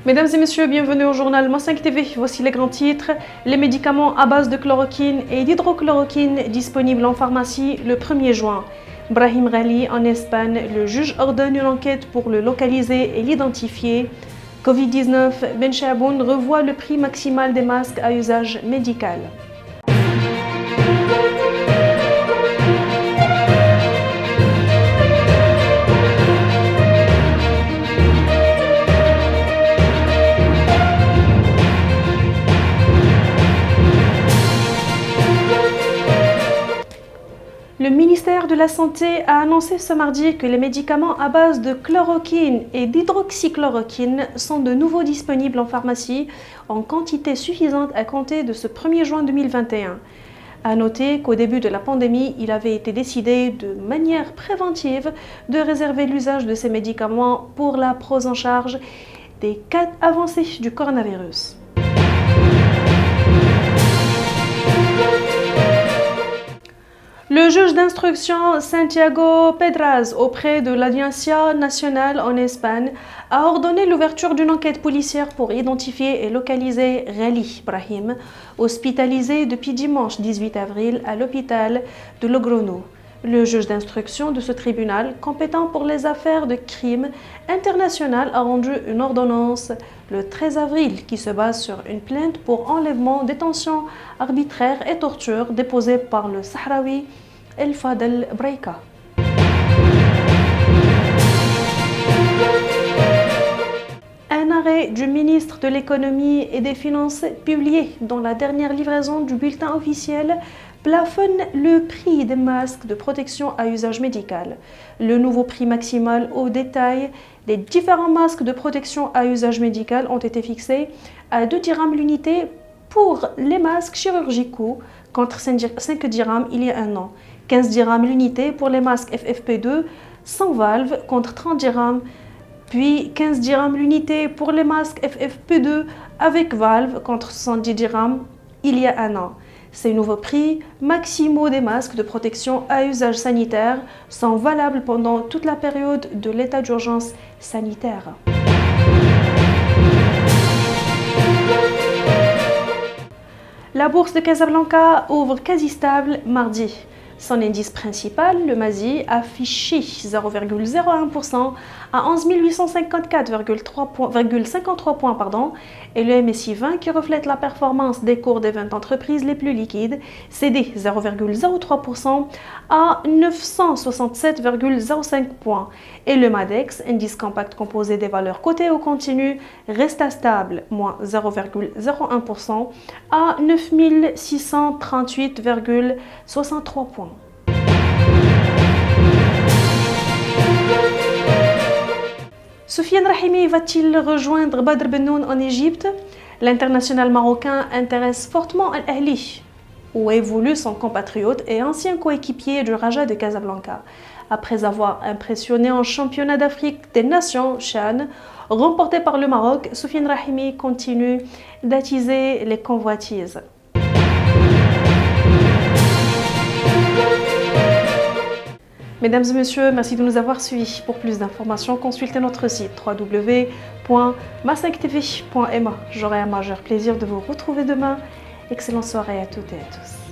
Mesdames et messieurs, bienvenue au journal Ma5 TV. Voici les grands titres. Les médicaments à base de chloroquine et d'hydrochloroquine disponibles en pharmacie le 1er juin. Brahim Ghali en Espagne, le juge ordonne une enquête pour le localiser et l'identifier. Covid-19, Ben Chaboun revoit le prix maximal des masques à usage médical. Le ministère de la Santé a annoncé ce mardi que les médicaments à base de chloroquine et d'hydroxychloroquine sont de nouveau disponibles en pharmacie en quantité suffisante à compter de ce 1er juin 2021. À noter qu'au début de la pandémie, il avait été décidé de manière préventive de réserver l'usage de ces médicaments pour la prise en charge des cas avancés du coronavirus. Le juge d'instruction Santiago Pedraz, auprès de l'Audiencia nationale en Espagne, a ordonné l'ouverture d'une enquête policière pour identifier et localiser Ghali Brahim, hospitalisé depuis dimanche 18 avril à l'hôpital de Logroño. Le juge d'instruction de ce tribunal, compétent pour les affaires de crime international, a rendu une ordonnance le 13 avril qui se base sur une plainte pour enlèvement, détention arbitraire et torture déposée par le Sahraoui El Fadel Breika. Un arrêt du ministre de l'économie et des finances publié dans la dernière livraison du bulletin officiel plafonne le prix des masques de protection à usage médical. Le nouveau prix maximal au détail des différents masques de protection à usage médical ont été fixés à 2 dirhams l'unité pour les masques chirurgicaux contre 5 dirhams il y a un an. 15 dirhams l'unité pour les masques FFP2 sans valve contre 30 dirhams, puis 15 dirhams l'unité pour les masques FFP2 avec valve contre 70 dirhams il y a un an. Ces nouveaux prix maximaux des masques de protection à usage sanitaire sont valables pendant toute la période de l'état d'urgence sanitaire. La bourse de Casablanca ouvre quasi stable mardi. Son indice principal, le MASI, affiché 0,01% à 11 854,53 points, et le MSI 20 qui reflète la performance des cours des 20 entreprises les plus liquides, cédé 0,03% à 967,05 points. Et le MADEX, indice compact composé des valeurs cotées au continu, resta stable, moins 0,01% à 9638,63 points. Soufiane Rahimi va-t-il rejoindre Badr Bennoun en Égypte? L'international marocain intéresse fortement Al-Ahli, où évolue son compatriote et ancien coéquipier du Raja de Casablanca. Après avoir impressionné en championnat d'Afrique des Nations, CHAN, remporté par le Maroc, Soufiane Rahimi continue d'attiser les convoitises. Mesdames et messieurs, merci de nous avoir suivis. Pour plus d'informations, consultez notre site www.ma5tv.ma. J'aurai un majeur plaisir de vous retrouver demain. Excellente soirée à toutes et à tous.